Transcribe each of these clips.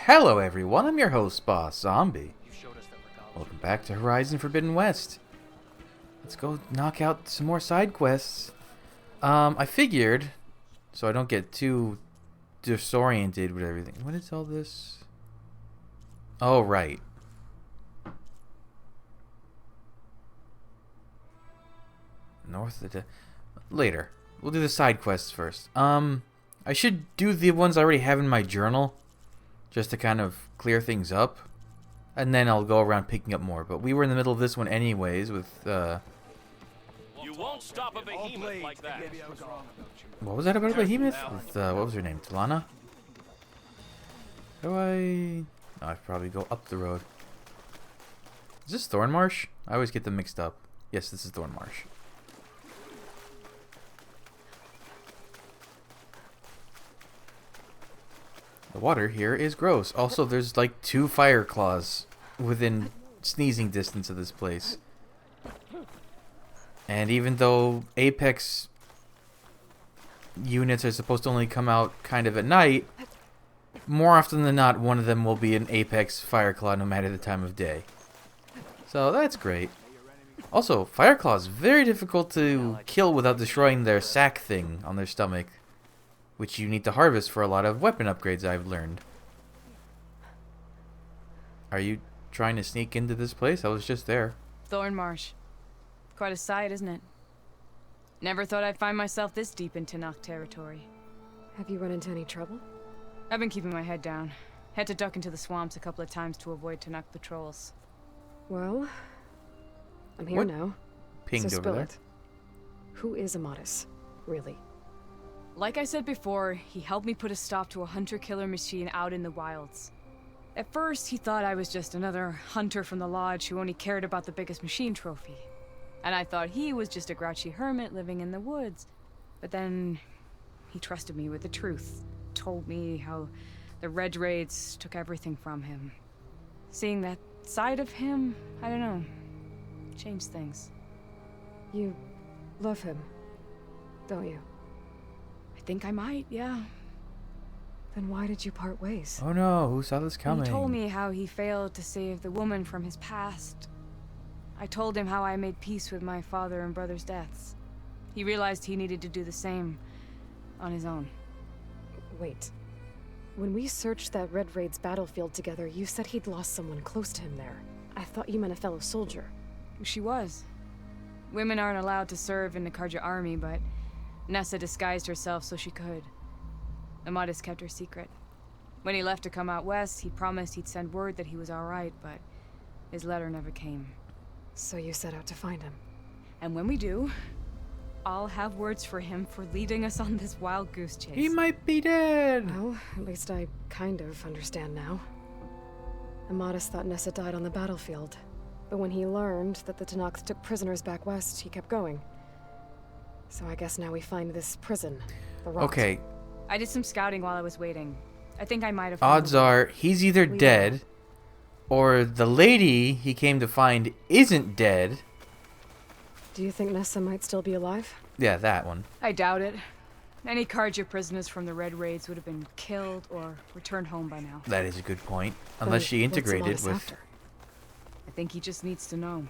Hello everyone, I'm your host, Boss Zombie. Welcome back to Horizon Forbidden West. Let's go knock out some more side quests. I figured, so I don't get too disoriented with everything. What is all this? Oh, right. North of the... Later. We'll do the side quests first. I should do the ones I already have in my journal, just to kind of clear things up. And then I'll go around picking up more. But we were in the middle of this one anyways with, You won't stop a behemoth like that. What was that about a behemoth? With, what was her name? Talana? How do I... Oh, I probably go up the road. Is this Thornmarsh? I always get them mixed up. Yes, this is Thornmarsh. The water here is gross. Also, there's like 2 fire claws within sneezing distance of this place. And even though Apex units are supposed to only come out kind of at night, more often than not, one of them will be an Apex Fireclaw no matter the time of day. So that's great. Also, Fireclaw is very difficult to kill without destroying their sack thing on their stomach, which you need to harvest for a lot of weapon upgrades I've learned. Are you trying to sneak into this place? I was just there. Thornmarsh. Quite a sight, isn't it? Never thought I'd find myself this deep into Tenakth territory. Have you run into any trouble? I've been keeping my head down. Had to duck into the swamps a couple of times to avoid Tenakth patrols. Well, I'm here What now. Pinged so over spill there. it. Who is Amatis, really? Like I said before, he helped me put a stop to a hunter-killer machine out in the wilds. At first, he thought I was just another hunter from the lodge who only cared about the biggest machine trophy. And I thought he was just a grouchy hermit living in the woods. But then, he trusted me with the truth. Told me how the Red Raids took everything from him. Seeing that side of him, I don't know, changed things. You love him, don't you? I think I might, yeah. Then why did you part ways? Oh no, who saw this coming? He told me how he failed to save the woman from his past. I told him how I made peace with my father and brother's deaths. He realized he needed to do the same on his own. Wait. When we searched that Red Raid's battlefield together, you said he'd lost someone close to him there. I thought you meant a fellow soldier. She was. Women aren't allowed to serve in the Karja army, but Nessa disguised herself so she could. Amatis kept her secret. When he left to come out west, he promised he'd send word that he was alright, but his letter never came. So you set out to find him. And when we do, I'll have words for him for leading us on this wild goose chase. He might be dead. Well, at least I kind of understand now. Amatis thought Nessa died on the battlefield. But when he learned that the Tenakth took prisoners back west, he kept going. So I guess now we find this prison. The Rot. Okay, I did some scouting while I was waiting. I think I might have found odds are he's either We dead, or the lady he came to find isn't dead. Do you think Nessa might still be alive? Yeah, that one. I doubt it. Any Karja prisoners from the Red Raids would have been killed or returned home by now. That is a good point. Unless Then she what's integrated Amatis with... after? I think he just needs to know.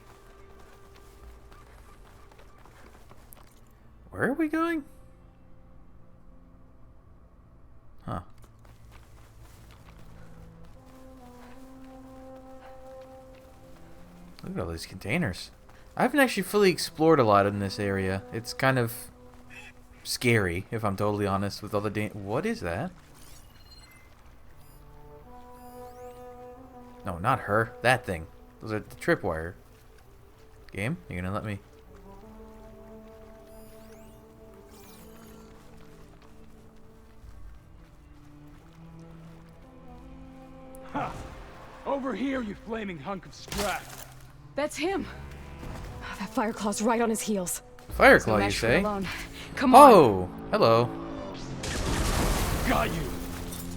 Where are we going? Huh. Look at all these containers. I haven't actually fully explored a lot in this area. It's kind of scary, if I'm totally honest, with all the what is that? No, not her. That thing. Those are the tripwire. Game? You gonna let me... Ha! Over here, you flaming hunk of scrap! That's him. Oh, that Fireclaw's right on his heels. Fireclaw, you Smash her say? alone. Come on. Oh! Hello. Got you!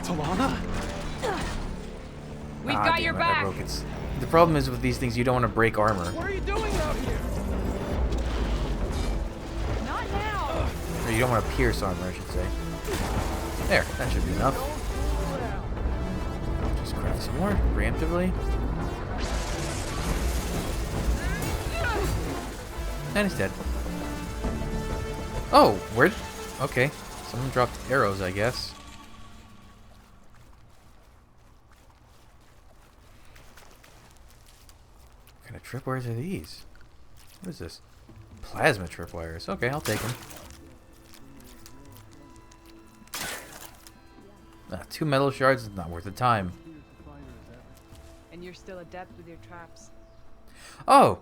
Talana? We've Ah, got damn your it, I back. broke it. The problem is with these things, you don't want to break armor. What are you doing out here? Not now. Or you don't want to pierce armor, I should say. There, that should be enough. Just some more preemptively. And he's dead. Oh, where? Okay, someone dropped arrows, I guess. What kind of tripwires are these? What is this? Plasma tripwires. Okay, I'll take them. 2 metal shards is not worth the time. And you're still adept with your traps. Oh,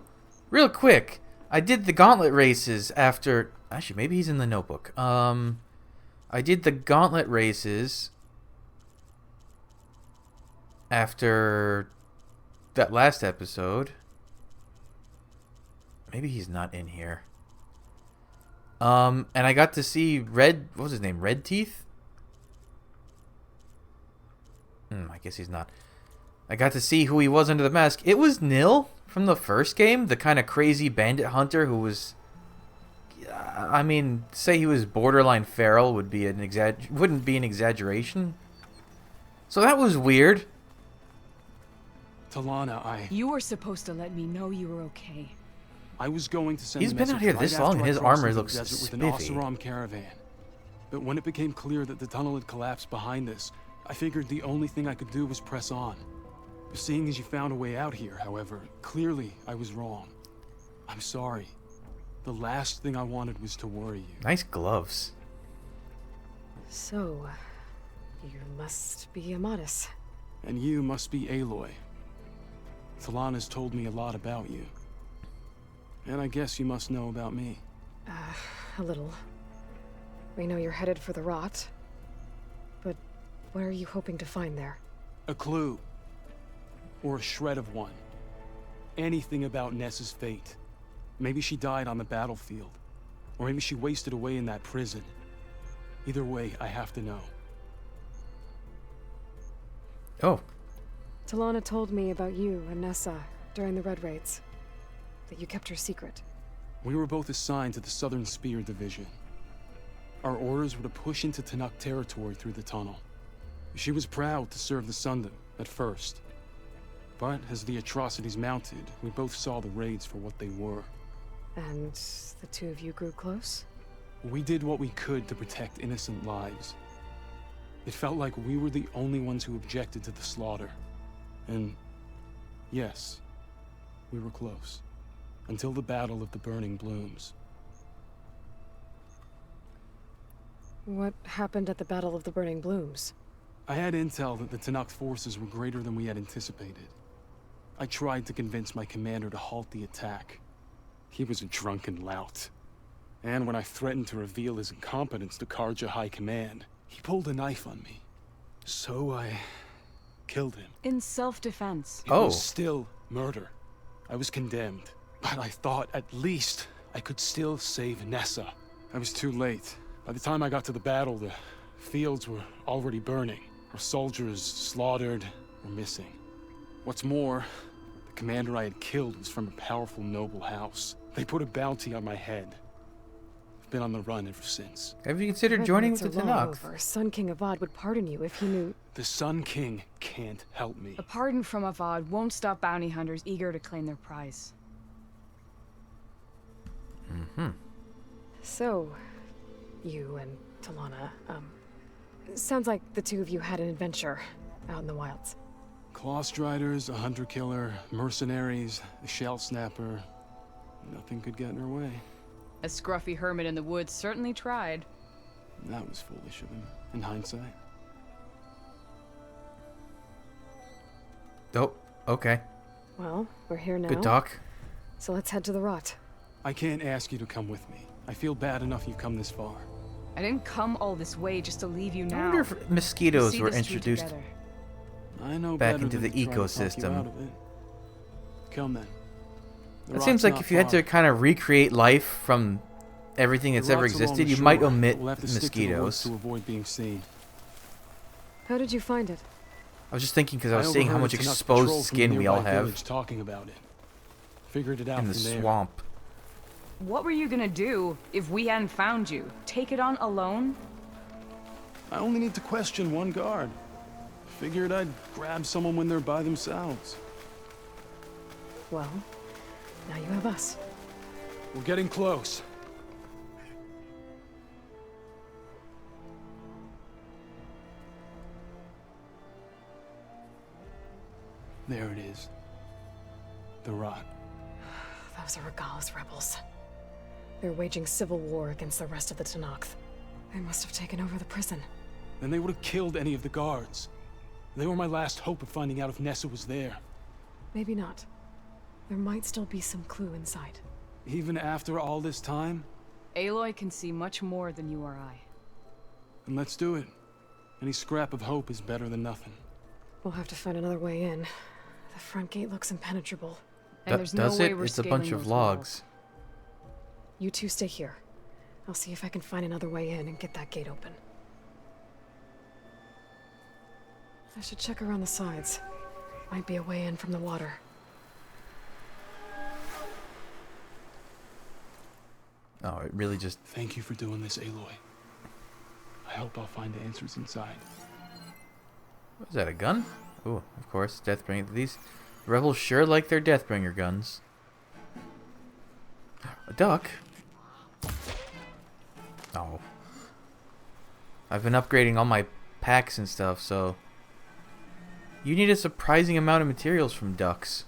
real quick. I did the gauntlet races after... Actually, maybe he's in the notebook. I did the gauntlet races after that last episode. Maybe he's not in here. And I got to see Red... What was his name? Red Teeth? I guess he's not. I got to see who he was under the mask. It was Nil from the first game, the kind of crazy bandit hunter who was... I mean, say he was borderline feral would be wouldn't be an exaggeration. So that was weird. Talana, You were supposed to let me know you were okay. I was going to send He's a been message out here right this after long and I his crossed armor into the looks desert with an spiffy. Oseram caravan. But when it became clear that the tunnel had collapsed behind us, I figured the only thing I could do was press on. Seeing as you found a way out here, however, clearly I was wrong. I'm sorry. The last thing I wanted was to worry you. Nice gloves. So, you must be Amadis. And you must be Aloy. Talana's told me a lot about you. And I guess you must know about me. A little. We know you're headed for the rot. But what are you hoping to find there? A clue. Or a shred of one. Anything about Nessa's fate. Maybe she died on the battlefield. Or maybe she wasted away in that prison. Either way, I have to know. Oh, Talana told me about you and Nessa during the Red Raids. That you kept her secret. We were both assigned to the Southern Spear Division. Our orders were to push into Tenakth territory through the tunnel. She was proud to serve the Sundom at first. But as the atrocities mounted, we both saw the raids for what they were. And the two of you grew close? We did what we could to protect innocent lives. It felt like we were the only ones who objected to the slaughter. And yes, we were close. Until the Battle of the Burning Blooms. What happened at the Battle of the Burning Blooms? I had intel that the Tenakth forces were greater than we had anticipated. I tried to convince my commander to halt the attack. He was a drunken lout. And when I threatened to reveal his incompetence to Karja High Command, he pulled a knife on me. So I killed him. In self-defense. It was still murder. I was condemned. But I thought at least I could still save Nessa. I was too late. By the time I got to the battle, the fields were already burning. Our soldiers slaughtered or missing. What's more, the commander I had killed was from a powerful noble house. They put a bounty on my head. I've been on the run ever since. have you considered joining with the Tenakth? Sun King Avad would pardon you if he knew. The Sun King can't help me. A pardon from Avad won't stop bounty hunters eager to claim their prize. So, you and Talana, sounds like the two of you had an adventure out in the wilds. Clawstriders, a hunter-killer, mercenaries, a shell snapper. Nothing could get in her way. A scruffy hermit in the woods certainly tried. That was foolish of him, in hindsight. Oh, okay. Well, we're here now. Good talk. So let's head to the rot. I can't ask you to come with me. I feel bad enough you've come this far. I didn't come all this way just to leave you I now. wonder if mosquitoes See were this through introduced. together. I know Back better into than the to try to talk you ecosystem. out of it. Come then. The It seems rot's like not if you had far. to kind of recreate life from everything that's The ever rot's along existed, the you might shore. omit We'll have to stick to the woods mosquitoes. to avoid being seen. How did you find it? I was just thinking because I was seeing how much overheard a Tenakth patrol exposed from skin the we all nearby have village talking about it. Figured it out in the from there. swamp. What were you gonna do if we hadn't found you? Take it on alone? I only need to question one guard. Figured I'd grab someone when they're by themselves. Well, now you have us. We're getting close. There it is. The rot. Those are Regalla's rebels. They're waging civil war against the rest of the Tenakth. They must have taken over the prison. Then they would have killed any of the guards. They were my last hope of finding out if Nessa was there. Maybe not. There might still be some clue inside. Even after all this time? Aloy can see much more than you or I. Then let's do it. Any scrap of hope is better than nothing. We'll have to find another way in. The front gate looks impenetrable. And there's no Does way it? we're It's a bunch scaling of those logs. You two stay here. I'll see if I can find another way in and get that gate open. I should check around the sides. Might be a way in from the water. Oh, it really just... Thank you for doing this, Aloy. I hope I'll find the answers inside. Was that a gun? Oh, of course, Deathbringer. These rebels sure like their Deathbringer guns. A duck? Oh. I've been upgrading all my packs and stuff, so... You need a surprising amount of materials from ducks.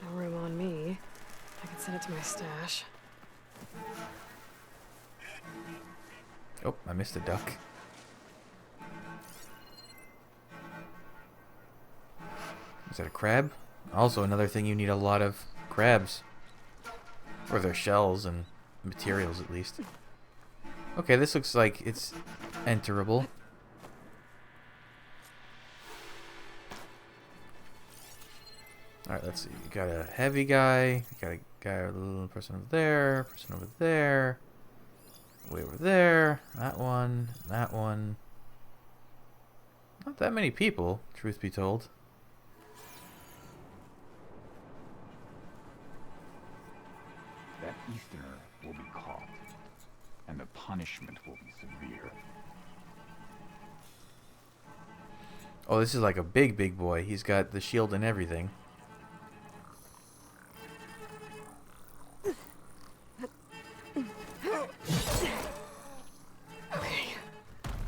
No room on me. I can send it to my stash. Oh, I missed a duck. Is that a crab? Also, another thing you need a lot of crabs. Or their shells and materials, at least. Okay, this looks like it's enterable. Alright, let's see. You got a heavy guy. You got a guy, a little person over there. Person over there. Way over there. That one. That one. Not that many people, truth be told. That Easterner will be caught, and the punishment will be severe. Oh, this is like a big boy. He's got the shield and everything. Okay.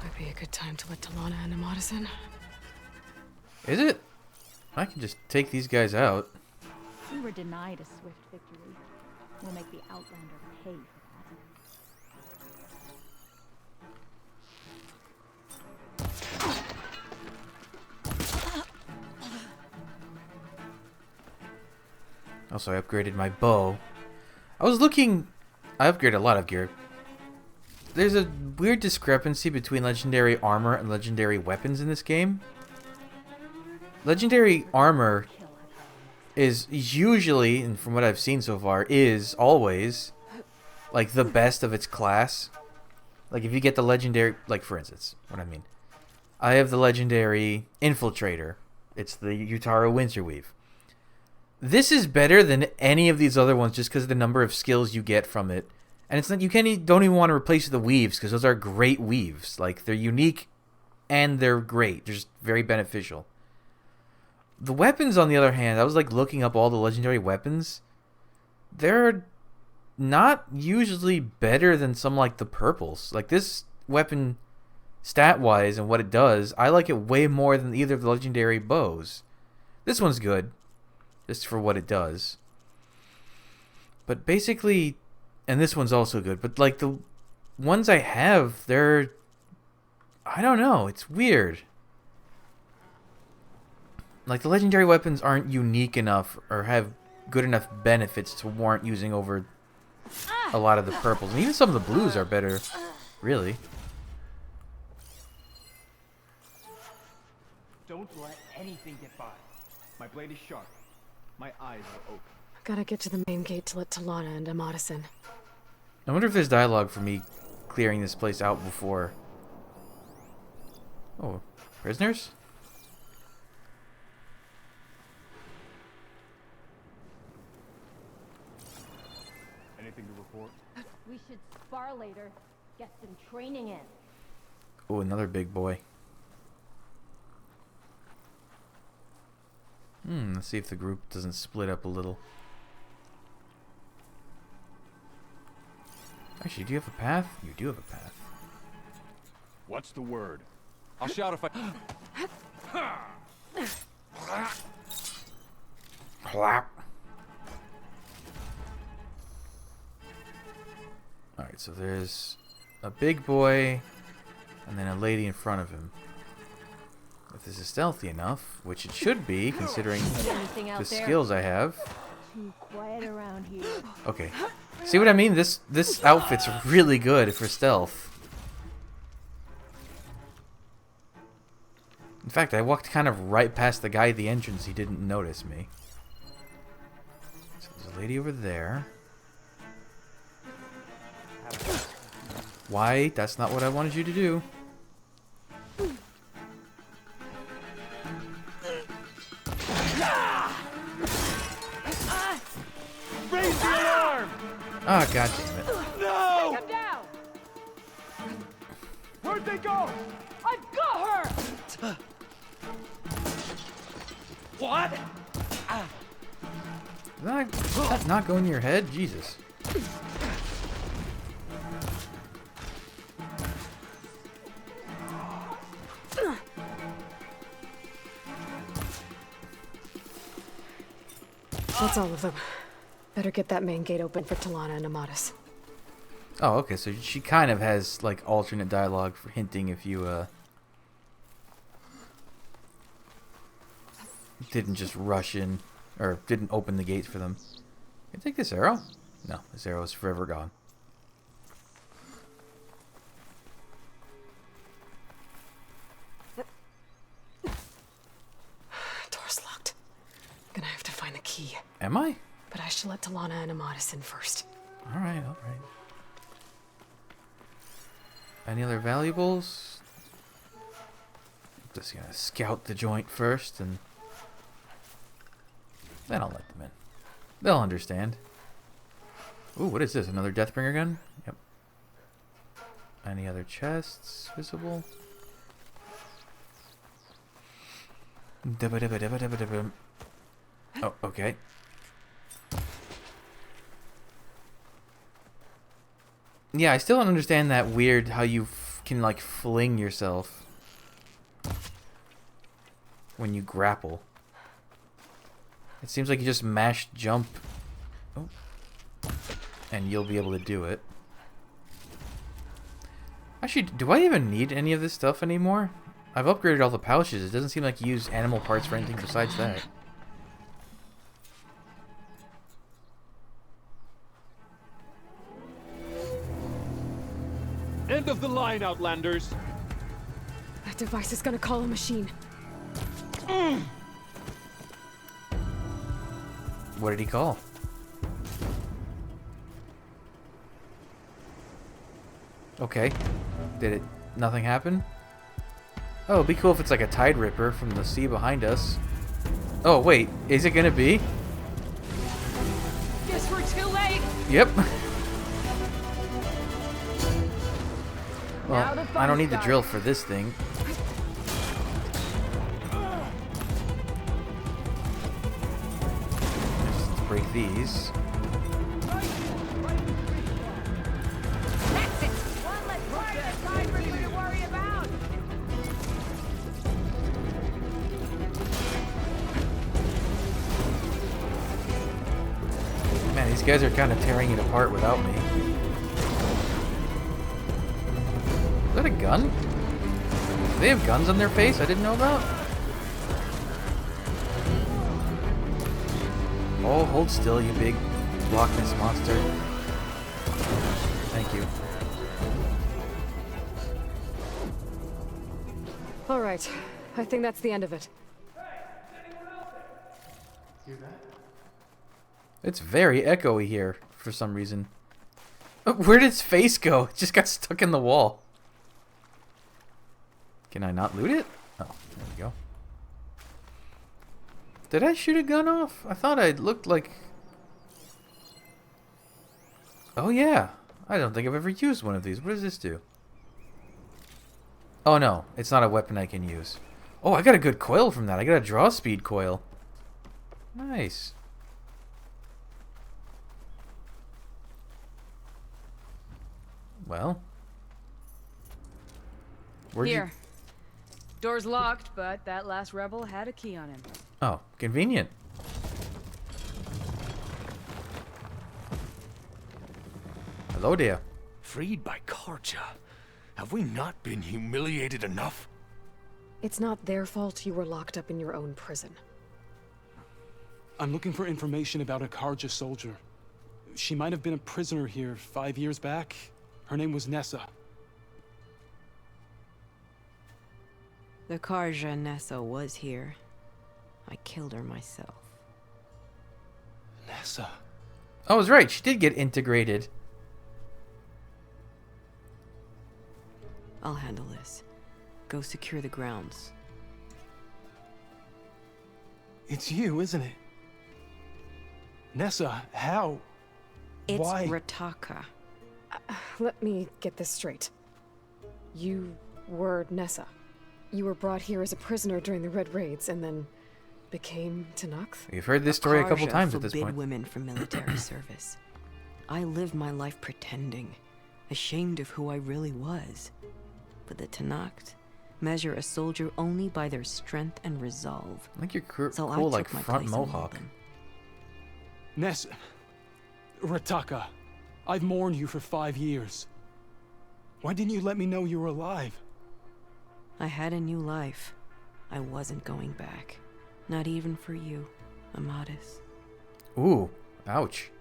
Might be a good time to let Talana and Amadas in. Is it? I can just take these guys out. We were denied a swift victory. We'll make the Outlander pay for that. Also, I upgraded my bow. I upgraded a lot of gear. There's a weird discrepancy between legendary armor and legendary weapons in this game. Legendary armor is usually, and from what I've seen so far, is always like the best of its class. Like if you get the legendary, like for instance, what I mean, I have the legendary Infiltrator. It's the Yutaro Winterweave. This is better than any of these other ones just because of the number of skills you get from it. And it's not, don't even want to replace the weaves because those are great weaves. Like they're unique and they're great. They're just very beneficial. The weapons, on the other hand, I was like looking up all the legendary weapons. They're not usually better than some like the purples. Like this weapon, stat-wise and what it does, I like it way more than either of the legendary bows. This one's good, just for what it does. But basically, and this one's also good, but like the ones I have, they're, I don't know, it's weird. Like the legendary weapons aren't unique enough or have good enough benefits to warrant using over a lot of the purples. And even some of the blues are better, really. Don't let anything get by. My blade is sharp. My eyes are open. Gotta get to the main gate to let Talana and Amadas in. I wonder if there's dialogue for me clearing this place out before. Oh, prisoners? Anything to report? We should far later. Get some training in. Oh, another big boy. Let's see if the group doesn't split up a little. Actually, do you have a path? You do have a path. What's the word? I'll shout if I... Clap. Alright, so there's a big boy and then a lady in front of him. If this is stealthy enough, which it should be, considering Anything out the there? skills I have. Too quiet around here. Okay. See what I mean? This outfit's really good for stealth. In fact, I walked kind of right past the guy at the entrance. He didn't notice me. So there's a lady over there. Why? That's not what I wanted you to do. Raise the alarm! Ah, god damn it. No! Come down! Where'd they go? I've got her! What? Did that not go in your head? Jesus. That's all of them. Better get that main gate open for Talana and Amatis. Oh, okay, so she kind of has, like, alternate dialogue for hinting if you, didn't just rush in, or didn't open the gates for them. Can I take this arrow? No, this arrow is forever gone. Door's locked. Gonna have to find the key. Am I? But I should let Talana and Amatis in first. Alright, alright. Any other valuables? Just gonna scout the joint first, and then I'll let them in. They'll understand. Ooh, what is this? Another Deathbringer gun? Yep. Any other chests visible? Oh, okay. Yeah, I still don't understand that weird how you can, like, fling yourself when you grapple. It seems like you just mash jump, oh, and you'll be able to do it. Actually, do I even need any of this stuff anymore? I've upgraded all the pouches. It doesn't seem like you use animal parts for anything besides that. End of the line, Outlanders. That device is gonna call a machine. What did he call? Okay. Did it... nothing happen? Oh, it'd be cool if it's like a Tide Ripper from the sea behind us. Oh, wait. Is it gonna be? Guess we're too late! Yep. Now the Well, fun I don't need the starts. drill for this thing. Let's break these. That's it! One less part of the time for you to worry about! Man, these guys are kind of tearing it apart without me. Is that a gun? Do they have guns on their face I didn't know about? Oh, hold still, you big Loch Ness monster. Thank you. Alright, I think that's the end of it. It's very echoey here for some reason. Oh, where did its face go? It just got stuck in the wall. Can I not loot it? Oh, there we go. Did I shoot a gun off? I thought I looked like... Oh yeah. I don't think I've ever used one of these. What does this do? Oh no, it's not a weapon I can use. Oh, I got a good coil from that. I got a draw speed coil. Nice. Well. Where'd you... Here. Door's locked, but that last rebel had a key on him. Oh, convenient. Hello there. Freed by Karja. Have we not been humiliated enough? It's not their fault you were locked up in your own prison. I'm looking for information about a Karja soldier. She might have been a prisoner here 5 years back. Her name was Nessa. The Karja Nessa was here. I killed her myself. Nessa. I was right. She did get integrated. I'll handle this. Go secure the grounds. It's you, isn't it? Nessa, how? It's Why? Rataka. Let me get this straight. You were Nessa. You were brought here as a prisoner during the Red Raids and then became Tenakth? We've heard this story a couple Karja times at this forbid point. women from military service. I lived my life pretending, ashamed of who I really was. But the Tenakth measure a soldier only by their strength and resolve. I think you're So I cool, took like my front place among mohawk. them. Nessa. Rataka. I've mourned you for 5 years. Why didn't you let me know you were alive? I had a new life. I wasn't going back. Not even for you, Amadis. Ooh, ouch.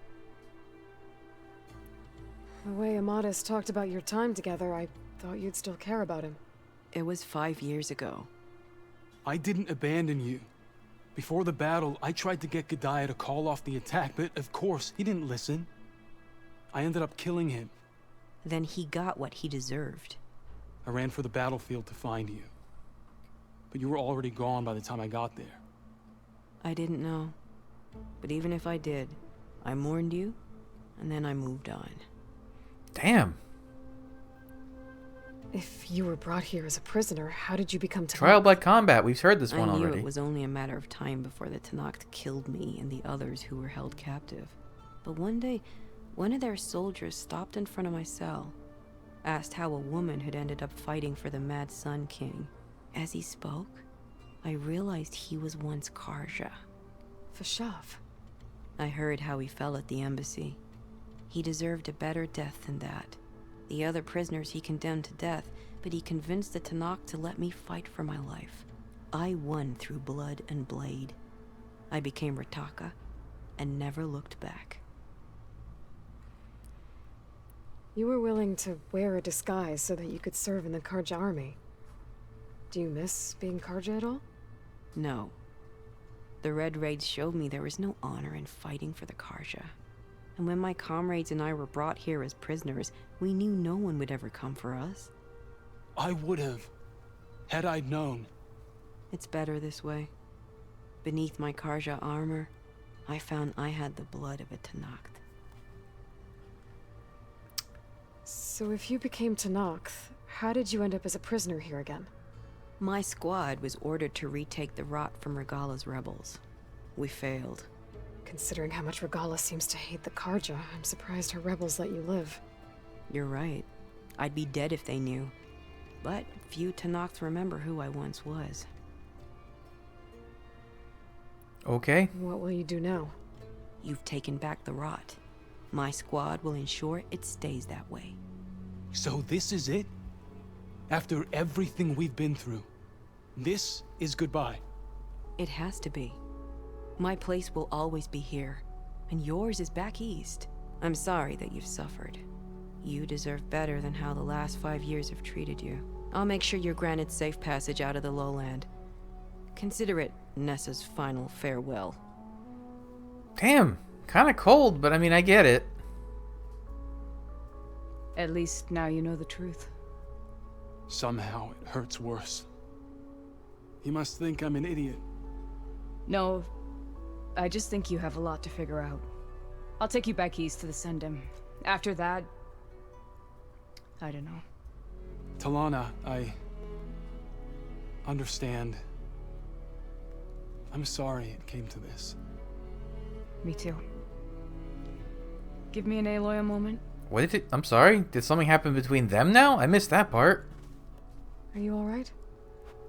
The way Amadis talked about your time together, I thought you'd still care about him. It was 5 years ago. I didn't abandon you. Before the battle, I tried to get Godiah to call off the attack, but of course, he didn't listen. I ended up killing him. Then he got what he deserved. I ran for the battlefield to find you. But you were already gone by the time I got there. I didn't know. But even if I did, I mourned you, and then I moved on. Damn. If you were brought here as a prisoner, how did you become Tenakth? Trial by combat. We've heard this one I knew already. it was only a matter of time before the Tenakth killed me and the others who were held captive. But one day, one of their soldiers stopped in front of my cell, asked how a woman had ended up fighting for the Mad Sun King. As he spoke, I realized he was once Karja. Fashav. I heard how he fell at the embassy. He deserved a better death than that. The other prisoners he condemned to death, but he convinced the Tenakth to let me fight for my life. I won through blood and blade. I became Rataka and never looked back. You were willing to wear a disguise so that you could serve in the Karja army. Do you miss being Karja at all? No. The Red Raids showed me there was no honor in fighting for the Karja. And when my comrades and I were brought here as prisoners, we knew no one would ever come for us. I would have, had I known. It's better this way. Beneath my Karja armor, I found I had the blood of a Tenakth. So if you became Tenakth, how did you end up as a prisoner here again? My squad was ordered to retake the Rot from Regala's rebels. We failed. Considering how much Regala seems to hate the Karja, I'm surprised her rebels let you live. You're right. I'd be dead if they knew. But few Tenakths remember who I once was. Okay. What will you do now? You've taken back the Rot. My squad will ensure it stays that way. So this is it? After everything we've been through, this is goodbye. It has to be. My place will always be here, and yours is back east. I'm sorry that you've suffered. You deserve better than how the last 5 years have treated you. I'll make sure you're granted safe passage out of the lowland. Consider it Nessa's final farewell. Damn. Kind of cold, but I mean, I get it. At least now you know the truth. Somehow it hurts worse. He must think I'm an idiot. No, I just think you have a lot to figure out. I'll take you back east to the Sendem. After that, I don't know. Talana, I understand. I'm sorry it came to this. Me too. Give me and Aloy a moment. What did it? I'm sorry. Did something happen between them now? I missed that part. Are you alright?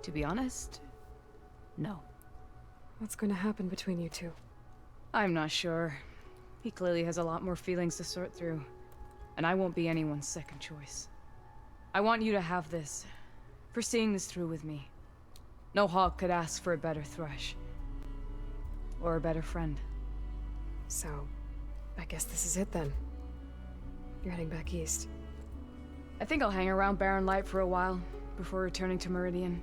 To be honest, no. What's going to happen between you two? I'm not sure. He clearly has a lot more feelings to sort through. And I won't be anyone's second choice. I want you to have this. For seeing this through with me. No hawk could ask for a better thrush. Or a better friend. So, I guess this is it then. You're heading back east. I think I'll hang around Barren Light for a while, before returning to Meridian.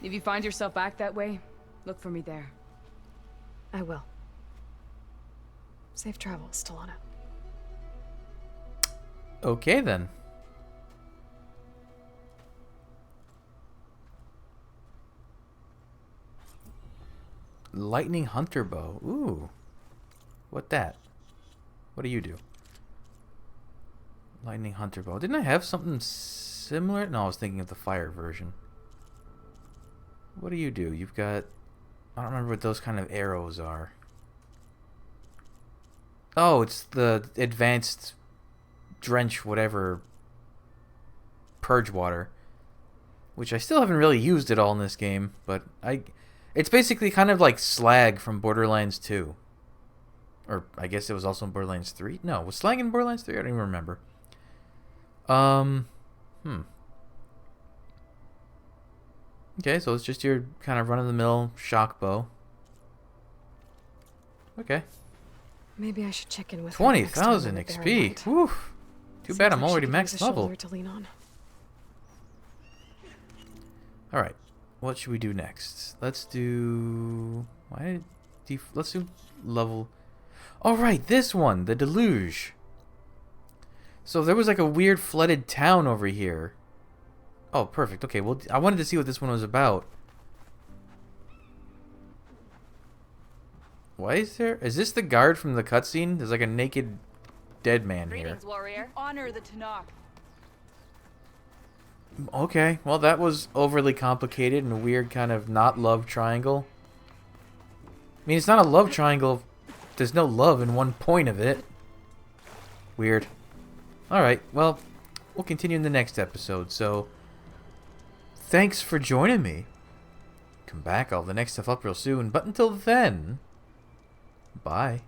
If you find yourself back that way, look for me there. I will. Safe travels, Talana. Okay then. Lightning Hunter Bow. Ooh. What that? What do you do? Lightning Hunter Bow. Didn't I have something similar? No, I was thinking of the fire version. What do you do? You've got... I don't remember what those kind of arrows are. Oh, it's the advanced drench whatever purge water. Which I still haven't really used at all in this game, but it's basically kind of like slag from Borderlands 2. Or I guess it was also in Borderlands 3. No, was slag in Borderlands 3? I don't even remember. Okay, so it's just your kind of run-of-the-mill shock bow. Okay. Maybe I should check in with 20,000 XP. Whew. Too bad I'm already max level. To lean on. Alright. What should we do next? Let's do... let's do level... Alright, this one. The Deluge. So there was like a weird flooded town over here. Oh, perfect. Okay, well, I wanted to see what this one was about. Why is there... Is this the guard from the cutscene? There's like a naked dead man here. Greetings, warrior. Honor the Tenakth. Okay, well, that was overly complicated and a weird kind of not love triangle. I mean, it's not a love triangle. There's no love in one point of it. Weird. Alright, well, we'll continue in the next episode, so... Thanks for joining me. Come back, I'll have the next stuff up real soon, but until then... Bye.